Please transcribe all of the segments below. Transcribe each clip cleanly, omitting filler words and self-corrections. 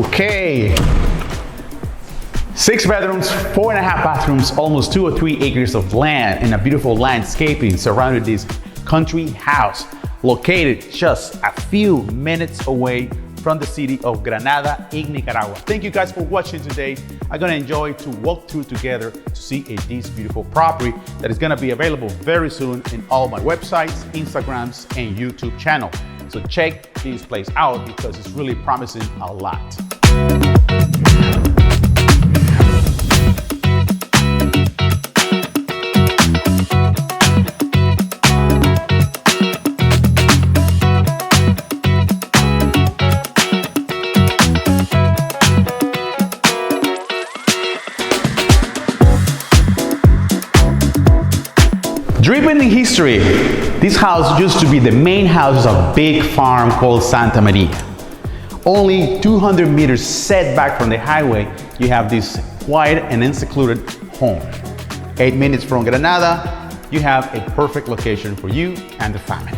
Okay. 6 bedrooms, 4.5 bathrooms, almost 2 or 3 acres of land, and a beautiful landscaping surrounded this country house located just a few minutes away from the city of Granada in Nicaragua. Thank you guys for watching today. I'm gonna enjoy to walk through together to see this beautiful property that is gonna be available very soon in all my websites, Instagrams, and YouTube channel. So check this place out because it's really promising a lot. Driven in history, this house used to be the main house of a big farm called Santa Maria. Only 200 meters set back from the highway, you have this quiet and secluded home. 8 minutes from Granada, you have a perfect location for you and the family.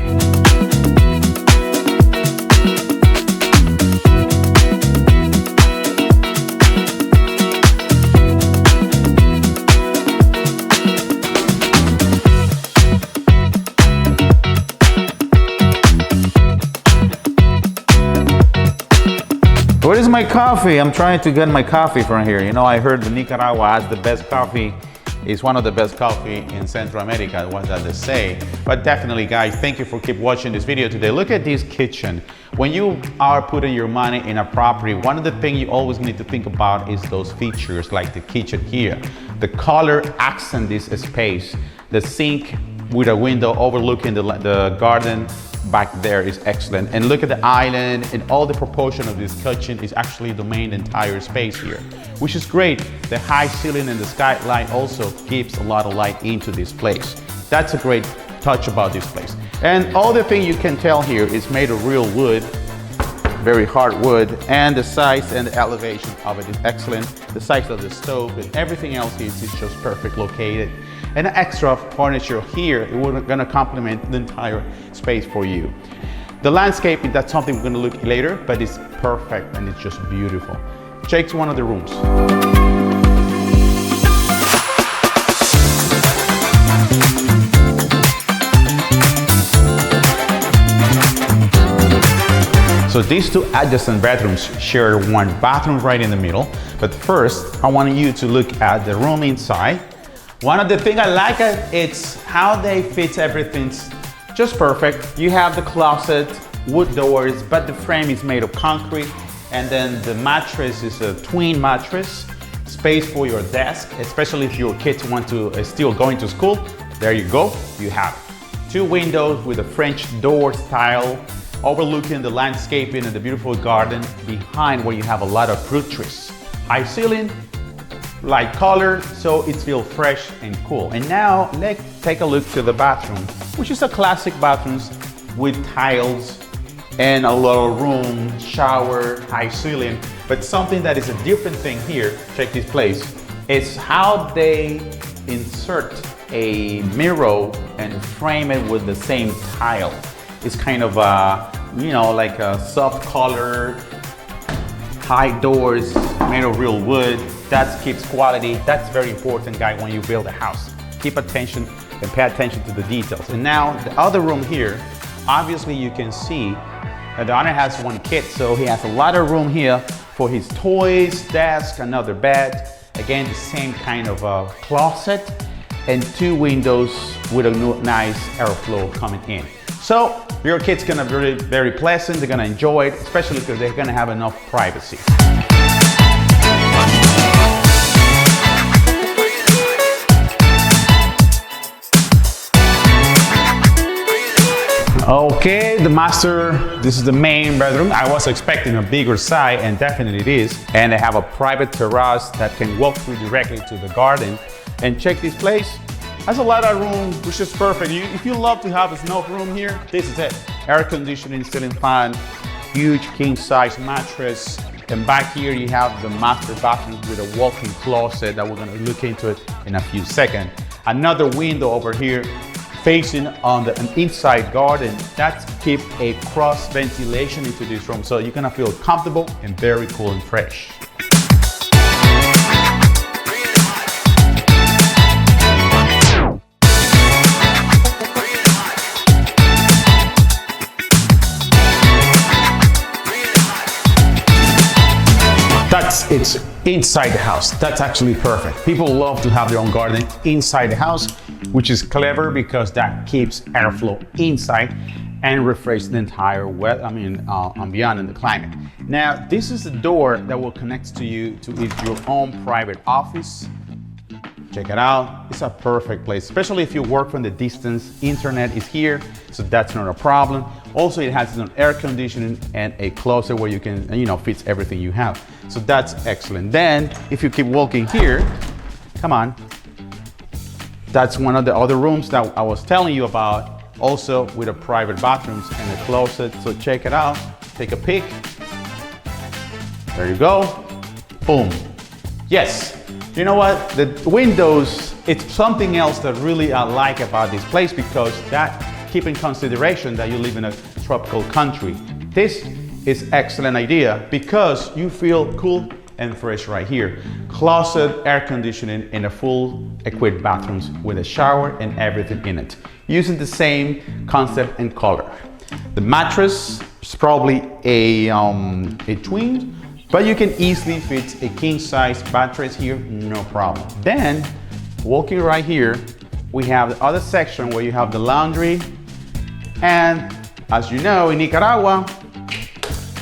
Where is my coffee? I'm trying to get my coffee from here. You know, I heard that Nicaragua has the best coffee. It's one of the best coffee in Central America, what that they say. But definitely, guys, thank you for keep watching this video today. Look at this kitchen. When you are putting your money in a property, one of the things you always need to think about is those features like the kitchen here. The color accent this space. The sink with a window overlooking the garden back there is excellent. And look at the island, and all the proportion of this kitchen is actually the main entire space here, which is great. The high ceiling and the skylight also gives a lot of light into this place. That's a great touch about this place. And all the thing you can tell here is made of real wood, very hard wood, and the size and the elevation of it is excellent. The size of the stove and everything else is just perfect located. And the extra furniture here, we're gonna complement the entire space for you. The landscaping, that's something we're gonna look at later, but it's perfect and it's just beautiful. Check one of the rooms. So these 2 adjacent bedrooms share one bathroom right in the middle. But first, I want you to look at the room inside. One of the things I like it's how they fit everything just perfect. You have the closet, wood doors, but the frame is made of concrete. And then the mattress is a twin mattress. Space for your desk, especially if your kids want to still going to school. There you go, you have 2 windows with a French door style, overlooking the landscaping and the beautiful garden behind where you have a lot of fruit trees. High ceiling, light color, so it feels fresh and cool. And now let's take a look to the bathroom, which is a classic bathroom with tiles and a little room, shower, high ceiling. But something that is a different thing here, check this place, is how they insert a mirror and frame it with the same tile. It's kind of you know, like a soft color, high doors made of real wood. That keeps quality. That's very important, guys, when you build a house. Keep attention and pay attention to the details. And now the other room here, obviously you can see that the owner has 1 kid, so he has a lot of room here for his toys, desk, another bed. Again, the same kind of closet and 2 windows with a nice airflow coming in. So your kid's gonna be very pleasant. They're gonna enjoy it, especially because they're gonna have enough privacy. Okay, the master, this is the main bedroom. I was expecting a bigger size, and definitely it is. And they have a private terrace that can walk through directly to the garden. And check this place. Has a lot of room, which is perfect. If you love to have enough room here, this is it. Air conditioning, ceiling fan, huge king size mattress. And back here you have the master bathroom with a walk-in closet that we're gonna look into it in a few seconds. Another window over here facing on an inside garden. That's keep a cross ventilation into this room, so you're gonna feel comfortable and very cool and fresh. It's inside the house. That's actually perfect. People love to have their own garden inside the house, which is clever because that keeps airflow inside and refreshes the entire ambient and the climate. Now, this is the door that will connect to you to your own private office. Check it out. It's a perfect place, especially if you work from the distance. Internet is here, so that's not a problem. Also, it has an air conditioning and a closet where you can, fits everything you have. So that's excellent. Then, if you keep walking here, come on. That's one of the other rooms that I was telling you about, also with a private bathrooms and a closet. So check it out. Take a peek. There you go. Boom. Yes. You know what? The windows, it's something else that really I like about this place, because that keep in consideration that you live in a tropical country. This is excellent idea because you feel cool and fresh right here. Closet, air conditioning, and a full equipped bathrooms with a shower and everything in it, using the same concept and color. The mattress is probably a twin, but you can easily fit a king size mattress here, no problem. Then, walking right here, we have the other section where you have the laundry, and as you know, in Nicaragua,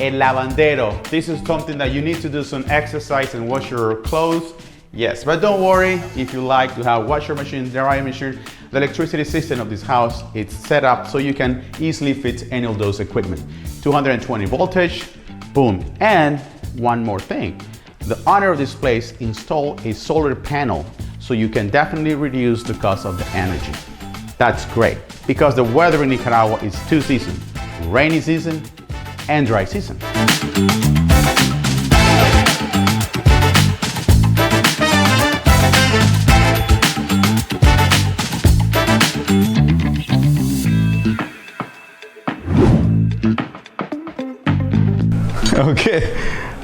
el lavandero. This is something that you need to do some exercise and wash your clothes. Yes, but don't worry if you like to have washer machine, dryer machine. The electricity system of this house, it's set up so you can easily fit any of those equipment. 220 voltage, boom. And one more thing, the owner of this place installed a solar panel, so you can definitely reduce the cost of the energy. That's great, because the weather in Nicaragua is two seasons, rainy season and dry season. Okay,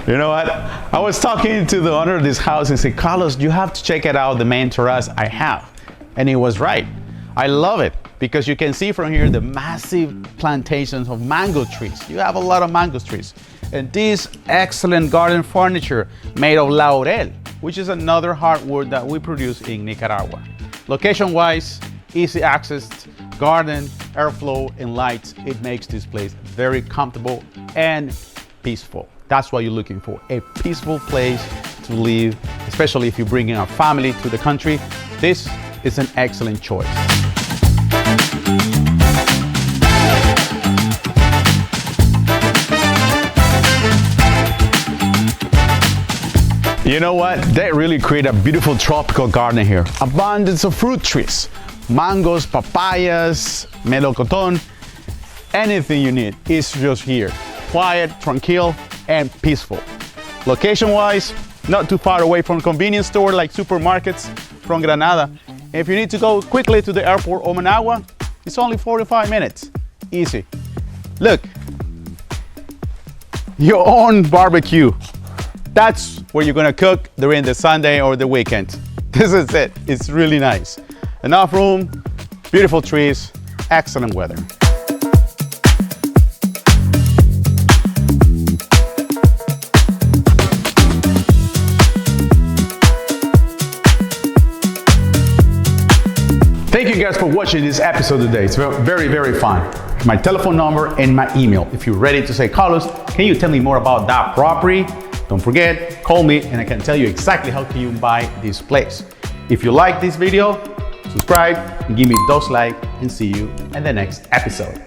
you know what? I was talking to the owner of this house and said, Carlos, you have to check it out, the main terrace I have. And he was right. I love it because you can see from here the massive plantations of mango trees. You have a lot of mango trees. And this excellent garden furniture made of laurel, which is another hardwood that we produce in Nicaragua. Location-wise, easy access, garden, airflow, and lights. It makes this place very comfortable and peaceful. That's what you're looking for, a peaceful place to live, especially if you bring in a family to the country. This is an excellent choice. You know what? They really create a beautiful tropical garden here. Abundance of fruit trees, mangoes, papayas, melocotón, anything you need is just here. Quiet, tranquil, and peaceful. Location-wise, not too far away from convenience store like supermarkets from Granada. If you need to go quickly to the airport or Managua, it's only 45 minutes. Easy. Look, your own barbecue. That's where you're gonna cook during the Sunday or the weekend. This is it. It's really nice. Enough room, beautiful trees, excellent weather. Thank you guys for watching this episode today. It's very, very fun. My telephone number and my email. If you're ready to say, Carlos, can you tell me more about that property? Don't forget, call me and I can tell you exactly how can you buy this place. If you like this video, subscribe and give me those likes, and see you in the next episode.